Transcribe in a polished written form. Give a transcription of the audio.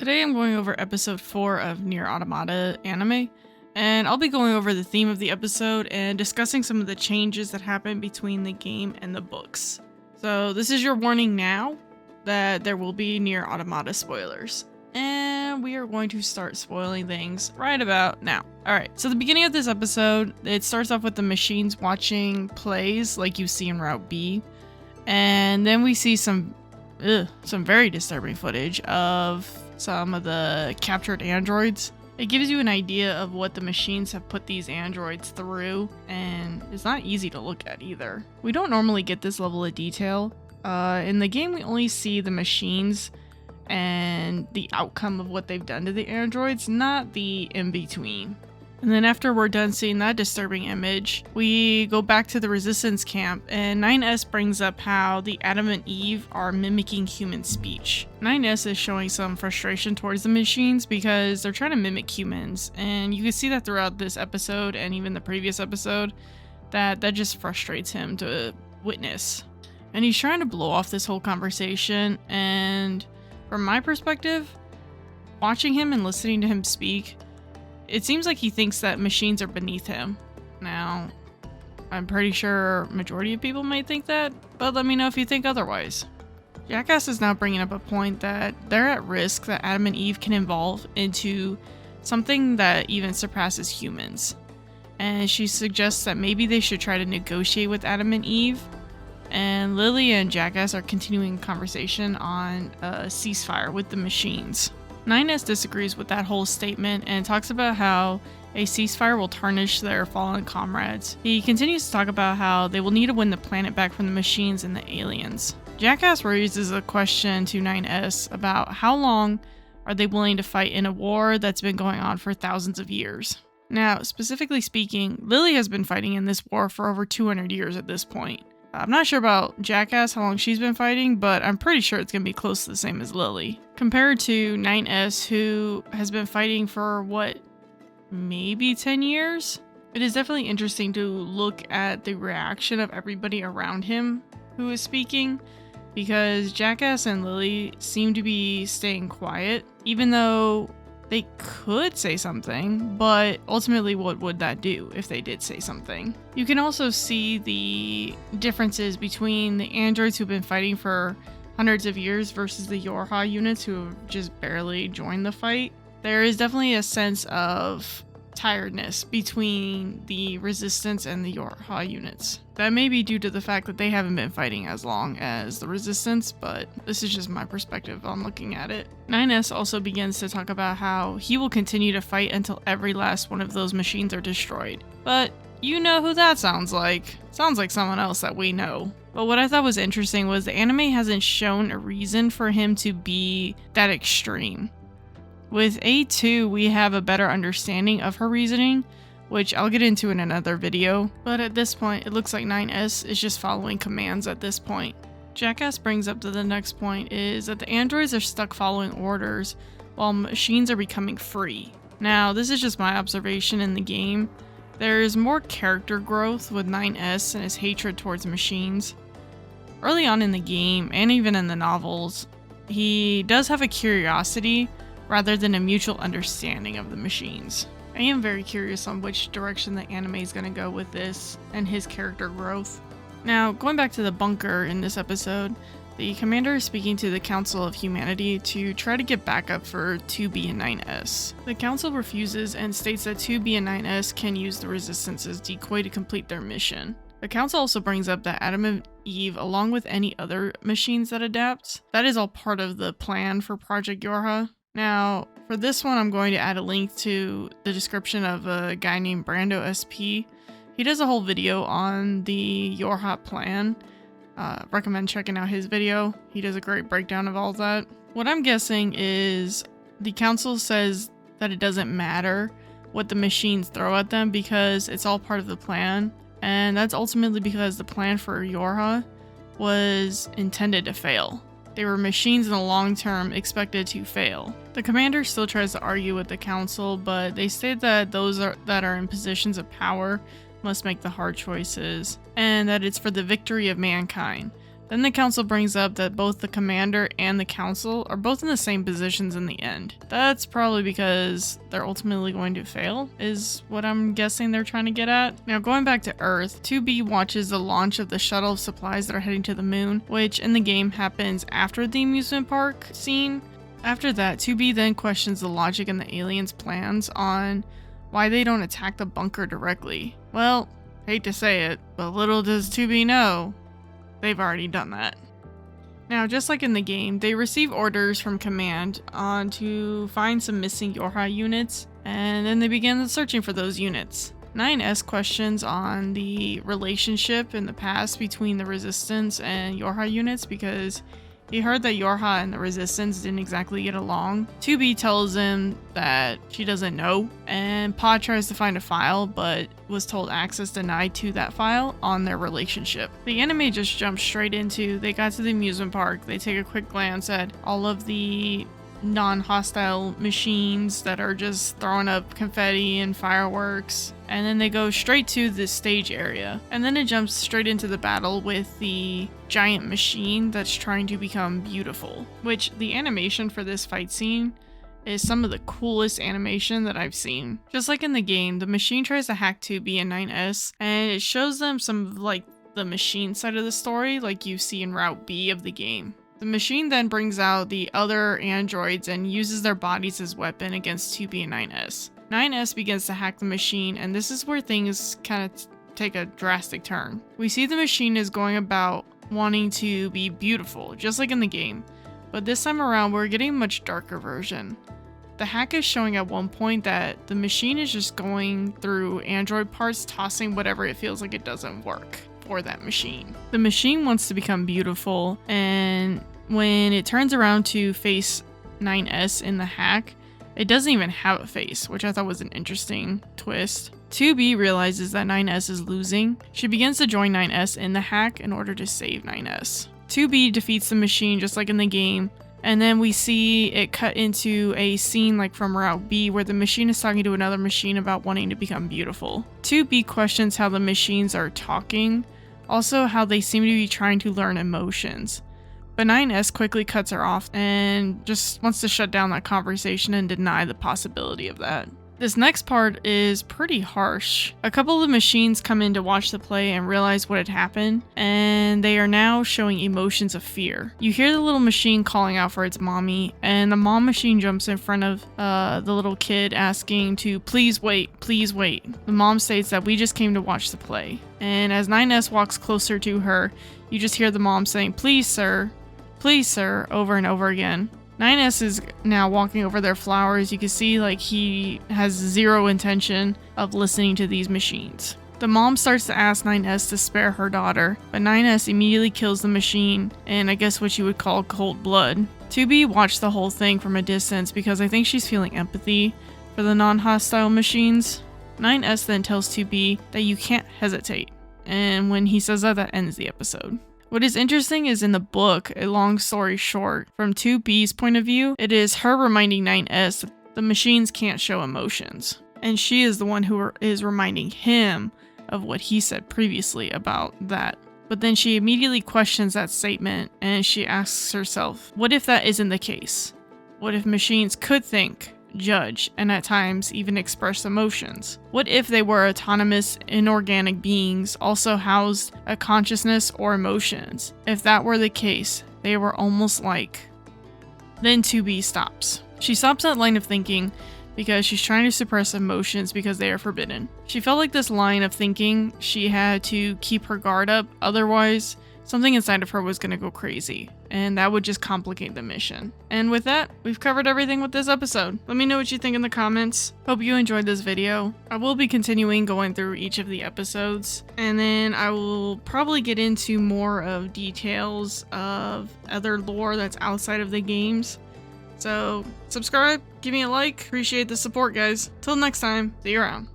Today I'm going over episode 4 of NieR Automata anime, and I'll be going over the theme of the episode and discussing some of the changes that happen between the game and the books. So this is your warning now that there will be NieR Automata spoilers. And we are going to start spoiling things right about now. Alright, so the beginning of this episode, it starts off with the machines watching plays like you see in Route B. And then we see some very disturbing footage of some of the captured androids. It gives you an idea of what the machines have put these androids through, and it's not easy to look at either. We don't normally get this level of detail. In the game, we only see the machines and the outcome of what they've done to the androids, not the in-between. And then after we're done seeing that disturbing image, we go back to the resistance camp, and 9S brings up how the Adam and Eve are mimicking human speech. 9S is showing some frustration towards the machines because they're trying to mimic humans, and you can see that throughout this episode and even the previous episode, that just frustrates him to witness. And he's trying to blow off this whole conversation, and from my perspective, watching him and listening to him speak, it seems like he thinks that machines are beneath him. Now, I'm pretty sure majority of people might think that, but let me know if you think otherwise. Jackass is now bringing up a point that they're at risk that Adam and Eve can evolve into something that even surpasses humans. And she suggests that maybe they should try to negotiate with Adam and Eve. And Lily and Jackass are continuing conversation on a ceasefire with the machines. 9S disagrees with that whole statement and talks about how a ceasefire will tarnish their fallen comrades. He continues to talk about how they will need to win the planet back from the machines and the aliens. Jackass raises a question to 9S about how long are they willing to fight in a war that's been going on for thousands of years. Now, specifically speaking, Lily has been fighting in this war for over 200 years at this point. I'm not sure about Jackass, how long she's been fighting, but I'm pretty sure it's going to be close to the same as Lily. Compared to 9S, who has been fighting for, maybe 10 years? It is definitely interesting to look at the reaction of everybody around him who is speaking, because Jackass and Lily seem to be staying quiet, even though they could say something, but ultimately what would that do if they did say something? You can also see the differences between the androids who've been fighting for hundreds of years versus the Yorha units who have just barely joined the fight. There is definitely a sense of tiredness between the resistance and the Yorha units. That may be due to the fact that they haven't been fighting as long as the resistance, but this is just my perspective on looking at it. 9S also begins to talk about how he will continue to fight until every last one of those machines are destroyed. But you know who that sounds like. Sounds like someone else that we know. But what I thought was interesting was the anime hasn't shown a reason for him to be that extreme. With A2, we have a better understanding of her reasoning, which I'll get into in another video, but at this point, it looks like 9S is just following commands at this point. Jackass brings up to the next point is that the androids are stuck following orders while machines are becoming free. Now, this is just my observation in the game. There is more character growth with 9S and his hatred towards machines. Early on in the game, and even in the novels, he does have a curiosity rather than a mutual understanding of the machines. I am very curious on which direction the anime is going to go with this and his character growth. Now, going back to the bunker in this episode, the commander is speaking to the Council of Humanity to try to get backup for 2B and 9S. The council refuses and states that 2B and 9S can use the resistance as decoy to complete their mission. The council also brings up that Adam and Eve, along with any other machines that adapt, that is all part of the plan for Project Yorha. Now, for this one, I'm going to add a link to the description of a guy named Brando SP. He does a whole video on the Yorha plan. Recommend checking out his video. He does a great breakdown of all of that. What I'm guessing is the council says that it doesn't matter what the machines throw at them because it's all part of the plan. And that's ultimately because the plan for Yorha was intended to fail. They were machines in the long term expected to fail. The commander still tries to argue with the council, but they state that those that are in positions of power must make the hard choices, and that it's for the victory of mankind, Then the council brings up that both the commander and the council are both in the same positions in the end. That's probably because they're ultimately going to fail, is what I'm guessing they're trying to get at. Now going back to Earth, 2B watches the launch of the shuttle of supplies that are heading to the moon, which in the game happens after the amusement park scene. After that, 2B then questions the logic in the aliens' plans on why they don't attack the bunker directly. Well, hate to say it, but little does 2B know, they've already done that. Now, just like in the game, they receive orders from command on to find some missing Yorha units, and then they begin searching for those units. 9S questions on the relationship in the past between the Resistance and Yorha units because he heard that Yorha and the Resistance didn't exactly get along. 2B tells him that she doesn't know, and Pod tries to find a file, but was told access denied to that file on their relationship. The anime just jumps straight into, they got to the amusement park, they take a quick glance at all of the non-hostile machines that are just throwing up confetti and fireworks, and then they go straight to the stage area, and then it jumps straight into the battle with the giant machine that's trying to become beautiful, which the animation for this fight scene is some of the coolest animation that I've seen. Just like in the game, the machine tries to hack 2B and 9S, and it shows them some of like the machine side of the story like you see in Route B of the game. The machine then brings out the other androids and uses their bodies as weapon against 2B and 9S. 9S begins to hack the machine, and this is where things kind of take a drastic turn. We see the machine is going about wanting to be beautiful, just like in the game, but this time around we're getting a much darker version. The hack is showing at one point that the machine is just going through android parts, tossing whatever it feels like it doesn't work for that machine. The machine wants to become beautiful, and when it turns around to face 9S in the hack, it doesn't even have a face, which I thought was an interesting twist. 2B realizes that 9S is losing. She begins to join 9S in the hack in order to save 9S. 2B defeats the machine just like in the game, and then we see it cut into a scene like from Route B where the machine is talking to another machine about wanting to become beautiful. 2B questions how the machines are talking, also how they seem to be trying to learn emotions. But 9S quickly cuts her off and just wants to shut down that conversation and deny the possibility of that. This next part is pretty harsh. A couple of machines come in to watch the play and realize what had happened, and they are now showing emotions of fear. You hear the little machine calling out for its mommy, and the mom machine jumps in front of the little kid asking to please wait, please wait. The mom states that we just came to watch the play. And as 9S walks closer to her, you just hear the mom saying, please sir, over and over again. 9S is now walking over their flowers. You can see like he has zero intention of listening to these machines. The mom starts to ask 9S to spare her daughter, but 9S immediately kills the machine in I guess what you would call cold blood. 2B watched the whole thing from a distance because I think she's feeling empathy for the non-hostile machines. 9S then tells 2B that you can't hesitate, and when he says that, that ends the episode. What is interesting is in the book, a long story short, from 2B's point of view, it is her reminding 9S that the machines can't show emotions. And she is the one who is reminding him of what he said previously about that. But then she immediately questions that statement and she asks herself, what if that isn't the case? What if machines could think, judge, and at times even express emotions? What if they were autonomous, inorganic beings also housed a consciousness or emotions? If that were the case, they were almost like... Then 2B stops. She stops that line of thinking because she's trying to suppress emotions because they are forbidden. She felt like this line of thinking, she had to keep her guard up, otherwise something inside of her was going to go crazy, and that would just complicate the mission. And with that, we've covered everything with this episode. Let me know what you think in the comments. Hope you enjoyed this video. I will be continuing going through each of the episodes, and then I will probably get into more of details of other lore that's outside of the games. So subscribe, give me a like, appreciate the support guys. Till next time, see you around.